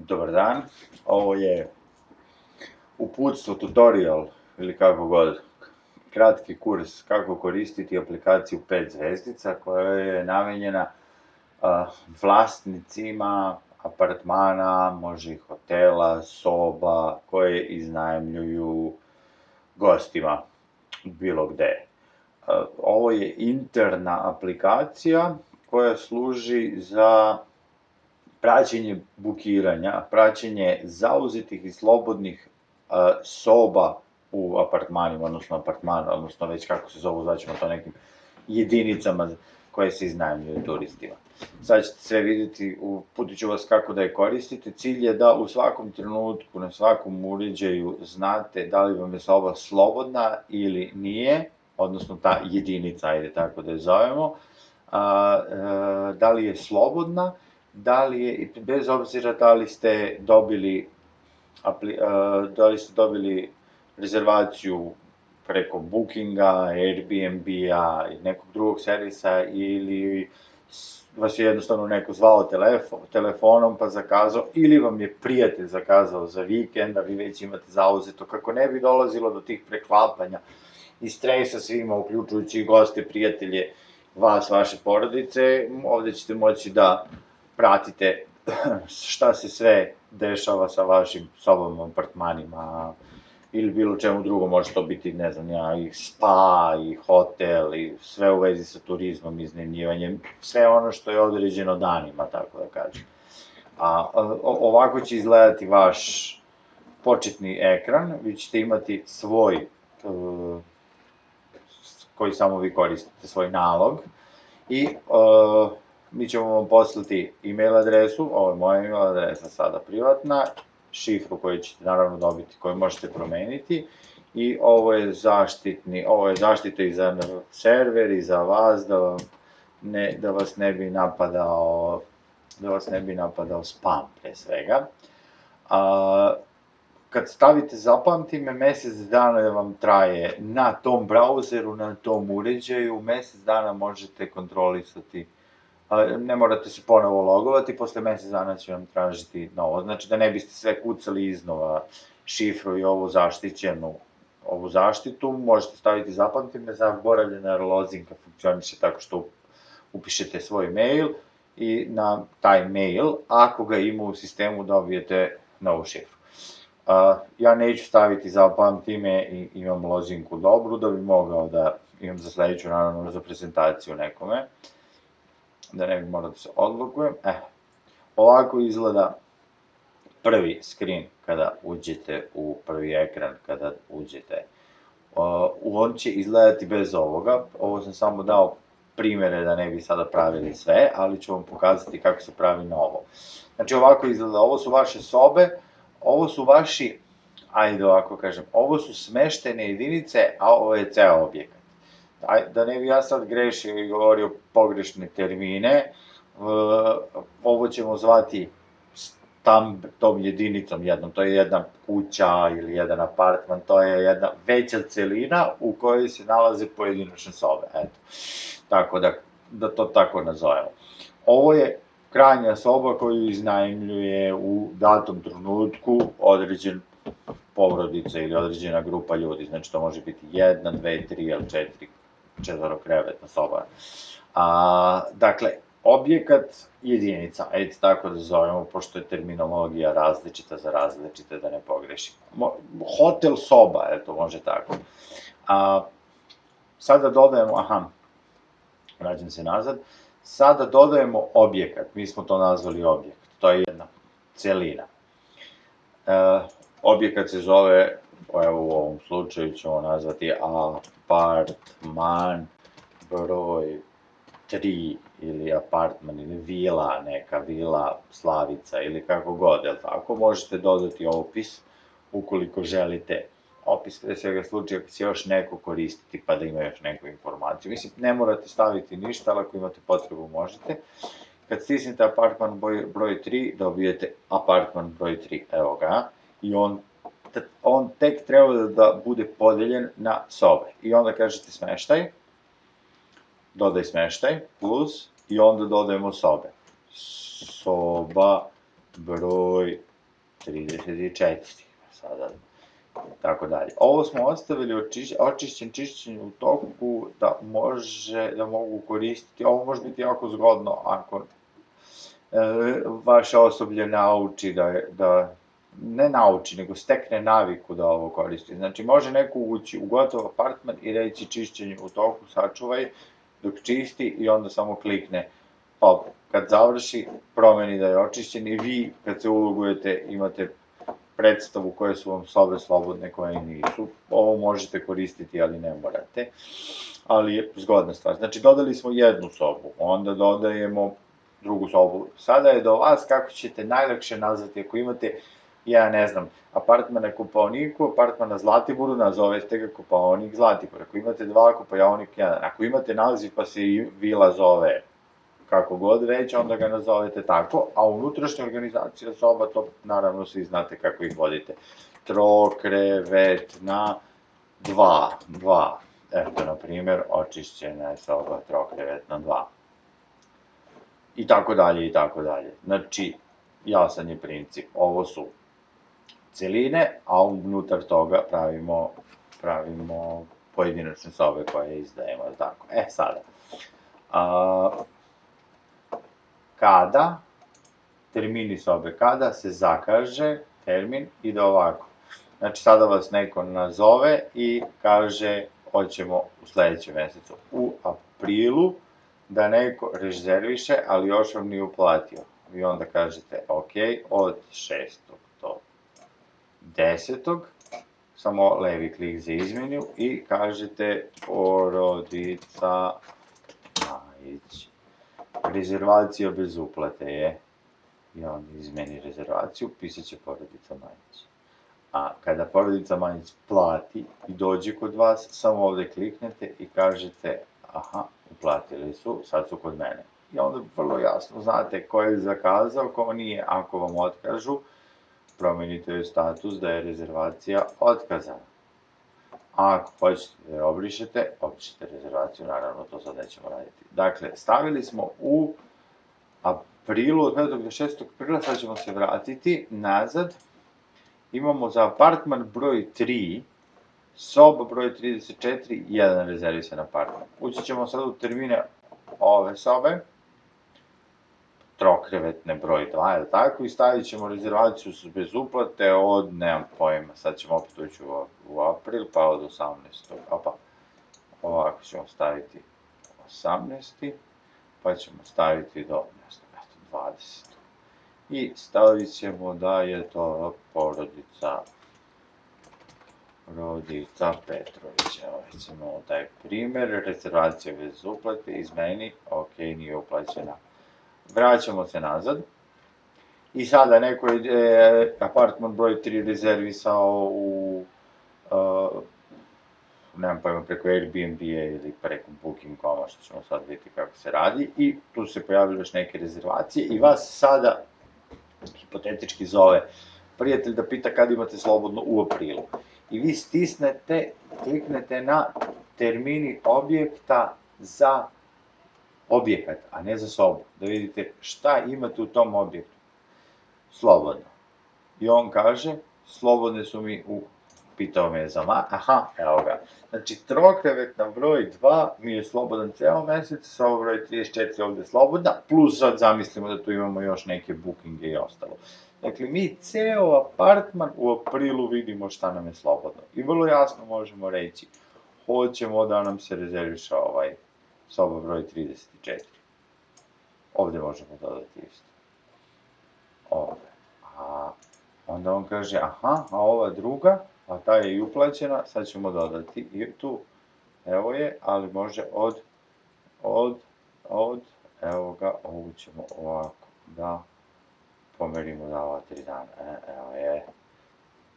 Dobar dan, ovo je uputstvo, tutorial ili kako god, kratki kurs kako koristiti aplikaciju 5 zvezdica koja je namenjena vlasnicima apartmana, može i hotela, soba koje iznajmljuju gostima bilo gde. Ovo je interna aplikacija koja služi za praćenje bukiranja, praćenje zauzetih i slobodnih soba u apartmanima, odnosno već kako se zovu, zvaćemo to nekim jedinicama koje se iznajmljuju turistima. Sad ćete sve vidjeti, uputit ću vas kako da je koristite. Cilj je da u svakom trenutku, na svakom uređaju znate da li vam je soba slobodna ili nije, odnosno ta jedinica, ajde tako da je zovemo, da li je slobodna, da li je, bez obzira da li ste dobili rezervaciju preko Bookinga, Airbnb-a i nekog drugog servisa ili vas je jednostavno neko zvao telefonom pa zakazao ili vam je prijatelj zakazao za vikend, a vi već imate zauzeto, kako ne bi dolazilo do tih preklapanja i stresa svima, uključujući i goste, prijatelje, vas, vaše porodice. Ovde ćete moći da pratite šta se sve dešava sa vašim sobama, apartmanima ili bilo čemu drugom, može to biti, ne znam ja, i spa, i hotel, i sve u vezi sa turizmom, iznajmljivanjem, sve ono što je određeno danima, tako da kažem. Ovako će izgledati vaš početni ekran, vi ćete imati svoj, koji samo vi koristite, svoj nalog, i mi ćemo vam poslati e-mail adresu, ovo je moja e-mail adresa sada privatna, šifru koju ćete naravno dobiti, koju možete promeniti, i ovo je zaštita i za server i za vas, da vas ne bi napadao spam pre svega. Kad stavite zapamti me, mesec dana vam traje na tom brauzeru, na tom uređaju, mesec dana možete kontrolisati, ne morate se ponovo logovati, posle mesec dana će vam tražiti novo, znači da ne biste sve kucali iznova šifru i ovu zaštitu, možete staviti zapamti me, zaboravljena lozinka funkcioniše tako što upišete svoj mail i na taj mail, ako ga ima u sistemu, dobijete novu šifru. Ja neću staviti zapamti me i imam lozinku dobru, da bi mogao da imam za sledeću, naravno za prezentaciju nekome, da ne bi morao da se odlogujem. Ovako izgleda prvi screen kada uđete u prvi ekran, kada uđete. On će izgledati bez ovoga, ovo sam samo dao primere da ne bi sada pravili sve, ali ću vam pokazati kako se pravi novo. Znači ovako izgleda, ovo su vaše sobe, ovo su vaši, ajde ovako kažem, ovo su smeštene jedinice, a ovo je ceo objekat. Da ne bi ja sad grešio i govorio pogrešne termine, ovo ćemo zvati tom jedinicom jednom, to je jedna kuća ili jedan apartman, to je jedna veća celina u kojoj se nalaze pojedinačne sobe, eto, tako da to tako nazovemo. Ovo je krajnja soba koju iznajmljuje u datom trenutku određen porodica ili određena grupa ljudi, znači to može biti 1, 2, 3 ili 4 krevetna soba. Dakle, objekat jedinica, ajde tako da zovemo, pošto je terminologija različita za različite, da ne pogrešimo. Hotel soba, eto, može tako. Sada dodajemo, vraćam se nazad, sada dodajemo objekat, mi smo to nazvali objekat, to je jedna celina. Objekat se zove, evo u ovom slučaju ćemo nazvati apartman broj 3 ili apartman ili vila, neka vila Slavica ili kako god, jel tako, možete dodati opis ukoliko želite, opis pre svega slučaja kad će još neko koristiti pa da ima još neku informaciju, mislim ne morate staviti ništa, ali ako imate potrebu možete. Kad stisnete apartman broj 3 dobijete apartman broj 3, evo ga, i on tek treba da bude podeljen na sobe i onda kažete smeštaj, dodaj smeštaj, plus, i onda dodajemo sobe. Soba broj 34, sada tako dalje. Ovo smo ostavili očišćen čišćenje u toku da mogu koristiti, ovo može biti jako zgodno ako vaše osoblje nauči ne nauči, nego stekne naviku da ovo koristi. Znači, može neko ući u gotov apartman i reći čišćenje u toku, sačuvaj, dok čisti i onda samo klikne. Pa, kad završi, promeni da je očišćen i vi, kad se ulogujete, imate predstavu koje su vam sobe slobodne, koje nisu. Ovo možete koristiti, ali ne morate. Ali je zgodna stvar. Znači, dodali smo jednu sobu, onda dodajemo drugu sobu. Sada je do vas kako ćete najlakše nazvati, ako imate, ja ne znam, apartman na Kopaoniku, apartman na Zlatiboru, nazovete ga Kopaonik Zlatibor. Ako imate 2, Kopaonik 1. Ako imate naziv pa se i vila zove kako god već, onda ga nazovete tako, a unutrašnja organizacija soba, to naravno svi znate kako ih vodite. Trokrevet na 2. Eto, na primjer, očišćena je soba trokrevet na 2. I tako dalje, i tako dalje. Znači, jasan je princip. Ovo su celine, a unutar toga pravimo pojedinačne sobe koje izdajemo, tako. Sada. Termini sobe, kada se zakaže termin, ide ovako. Znači, sada vas neko nazove i kaže, hoćemo u sledećem mesecu, u aprilu, da neko rezerviše, ali još vam nije uplatio. Vi onda kažete, ok, od 6. do 10. Samo levi klik za izmenu i kažete porodica Majić. Rezervacija bez uplate je, i onda izmeni rezervaciju, pisat će porodica Majić. A kada porodica Majić plati i dođe kod vas, samo ovde kliknete i kažete, aha, uplatili su, sad su kod mene. I onda vrlo jasno znate ko je zakazao, ko nije. Ako vam otkažu, promenite status da je rezervacija otkazana. A ako hoćete da je obrišete rezervaciju, naravno to sad nećemo raditi. Dakle, stavili smo u aprilu, od 5. do 6. aprila, sad ćemo se vratiti nazad. Imamo za apartman broj 3, soba broj 34, jedan rezervisan apartman. Ući ćemo sad u termine ove sobe, trokrevetne broj 2, je li tako, i stavit ćemo rezervaciju bez uplate od, nemam pojma, sad ćemo opet ući u april, pa od 18. Opa, ovako ćemo staviti 18. Pa ćemo staviti do, ne znam, 20. I stavit ćemo da je to porodica Petrović. Evo, recimo taj primer, rezervacija bez uplate, izmeni, ok, nije uplaćena. Vraćamo se nazad. I sada neko je apartman broj 3 rezervisao u, nemam pojma, preko Airbnb-a ili preko Booking.com-a, što ćemo sad vidjeti kako se radi, i tu se pojavili još neke rezervacije i vas sada hipotetički zove prijatelj da pita kad imate slobodno u aprilu. I vi kliknete na termini objekta za objekat, a ne za sobu, da vidite šta imate u tom objektu. Slobodno. I on kaže, slobodne su mi pitao me je za aha, evo ga. Znači, trokrevet na broj 2 mi je slobodan ceo mesec, soba broj 34 ovde je slobodna, plus sad zamislimo da tu imamo još neke bookinge i ostalo. Dakle, mi ceo apartman u aprilu vidimo šta nam je slobodno. I vrlo jasno možemo reći, hoćemo da nam se rezerviša soba broj 34. Ovde možemo dodati isto. Ovde. A onda on kaže, aha, a ova druga, a ta je i uplaćena, sad ćemo dodati i tu. Evo je, ali može evo ga, ovu ćemo ovako da pomerimo da ova 3 dana. Evo je.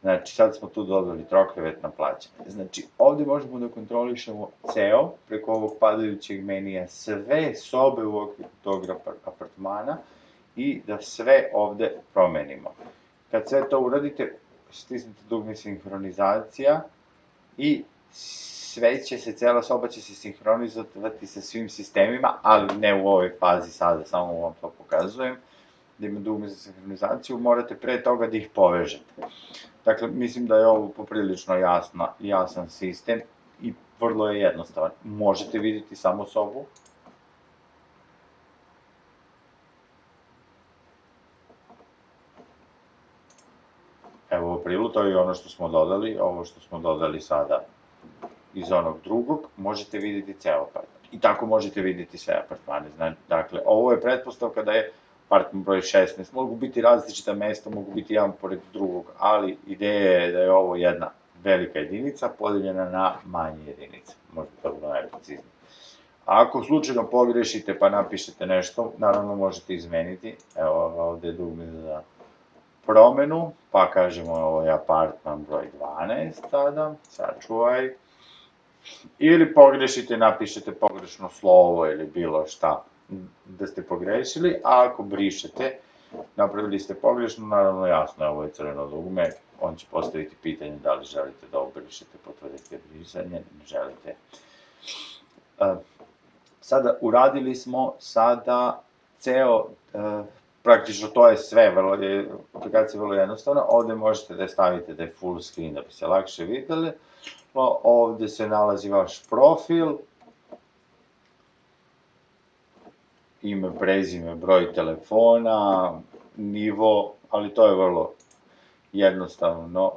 Znači, sad smo tu dodali trokrevetna plaćanja. Znači, ovde možemo da kontrolišemo ceo, preko ovog padajućeg menija, sve sobe u okviru tog apartmana i da sve ovde promenimo. Kad sve to uradite, stisnete dugme sinhronizacija i cela soba će se sinhronizovati sa svim sistemima, ali ne u ovoj fazi sada, samo vam to pokazujem. da ima dugme za sinhronizaciju, morate pre toga da ih povežete. Dakle, mislim da je ovo poprilično jasan sistem i vrlo je jednostavan. Možete vidjeti samo sobu. Evo u aprilu, to je ono što smo dodali, ovo što smo dodali sada iz onog drugog, možete vidjeti ceo apartman. I tako možete vidjeti sve apartmane. Dakle, ovo je pretpostavka da je apartman broj 16, mogu biti različita mesta, mogu biti jedan pored drugog, ali ideja je da je ovo jedna velika jedinica podeljena na manje jedinice, možda to bilo najpreciznije. Ako slučajno pogrešite pa napišete nešto, naravno možete izmeniti, evo ovde je dugme za promenu, pa kažemo ovo je apartman broj 12 sada, sačuvaj, ili pogrešite, napišete pogrešno slovo ili bilo šta da ste pogrešili, a ako brišete, napravili ste pogrešno, naravno jasno je, ovo je crveno dugme, on će postaviti pitanje da li želite da obrišete, potvrdite brisanje, ne želite. Sada uradili smo ceo, praktično to je sve, aplikacija je vrlo jednostavna, ovde možete da je stavite da je full screen da bi se lakše videli, ovde se nalazi vaš profil, ime, prezime, broj telefona, nivo, ali to je vrlo jednostavno,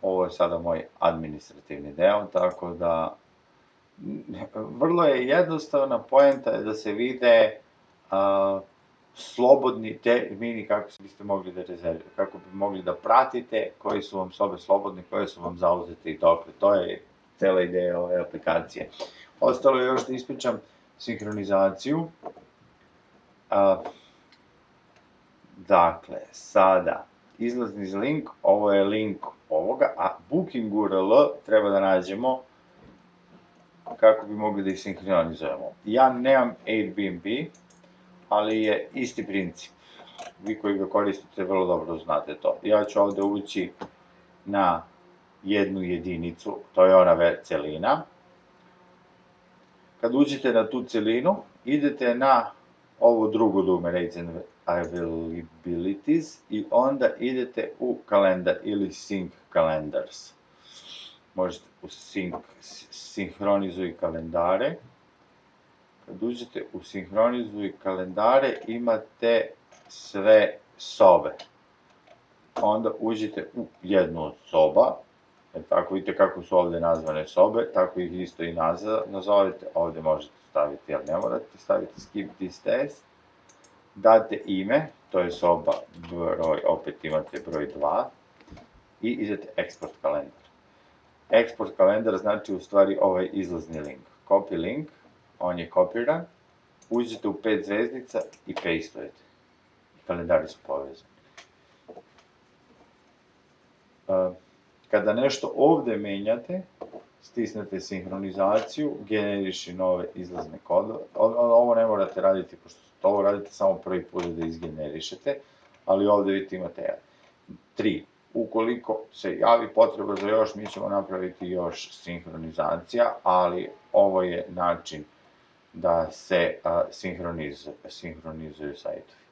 ovo je sada moj administrativni deo, tako da vrlo je jednostavna, poenta je da se vide slobodni termini kako biste mogli da rezervirate, kako bi mogli da pratite koji su vam sobe slobodne, koje su vam zauzete i dokle. To je cela ideja ove aplikacije. Ostalo je još da ispričam sinhronizaciju. Dakle, sada izlazni link, ovo je link ovoga, a Booking URL treba da nađemo kako bi mogli da ih sinhronizujemo. Ja nemam Airbnb, ali je isti princip. Vi koji ga koristite vrlo dobro znate to. Ja ću ovde ući na jednu jedinicu, to je ona celina. Kad uđete na tu celinu, idete na ovo drugo dugme, Rates and Availabilities, i onda idete u kalendar ili Sync Calendars. Možete u Sinhronizuj kalendare. Kad uđete u Sinhronizuj kalendare, imate sve sobe. Onda uđete u jednu od soba, tako vidite kako su ovde nazvane sobe, tako ih isto i nazovete, ovde možete staviti, ali ne morate, stavite skip this test, date ime, to je soba broj, opet imate broj 2, i idete export kalendar. Export kalendar znači u stvari ovaj izlazni link. Copy link, on je kopiran, uđete u 5 zvezdica i pastujete. Kalendari su povezani. Kada nešto ovde menjate, stisnete sinhronizaciju, generiši nove izlazne kodove. Ovo ne morate raditi, pošto ovo radite samo prvi put da izgenerišete, ali ovde vidite imate 3. Ukoliko se javi potreba za još, mi ćemo napraviti još sinhronizacija, ali ovo je način da se sinhronizuju sajtovi.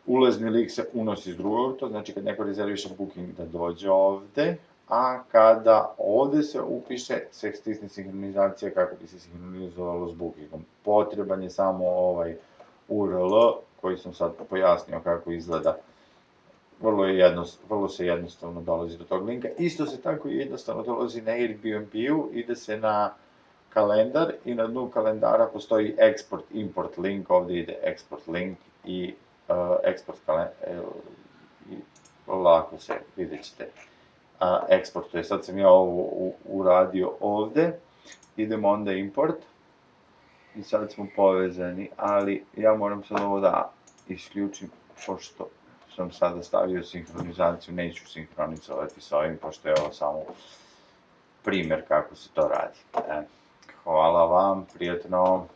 Ulazni link se unosi iz drugog, to znači kad neko rezerviše Booking da dođe ovde, a kada ovde se upiše, se stisne sinhronizacija kako bi se sinhronizovalo s Bookingom. Potreban je samo ovaj URL koji sam sad pojasnio kako izgleda. Vrlo se jednostavno dolazi do tog linka. Isto se tako jednostavno dolazi na Airbnb-u, ide se na kalendar i na dnu kalendara postoji export import link, ovde ide export link i export kalendar, lako se, vidjet ćete, eksportuje. Sad sam ja ovo uradio ovde, idemo onda import i sad smo povezani, ali ja moram sad ovo da isključim, pošto sam sada stavio sinhronizaciju, neću sinhronizovati sa ovim, pošto je ovo samo primer kako se to radi. Hvala vam, prijatno.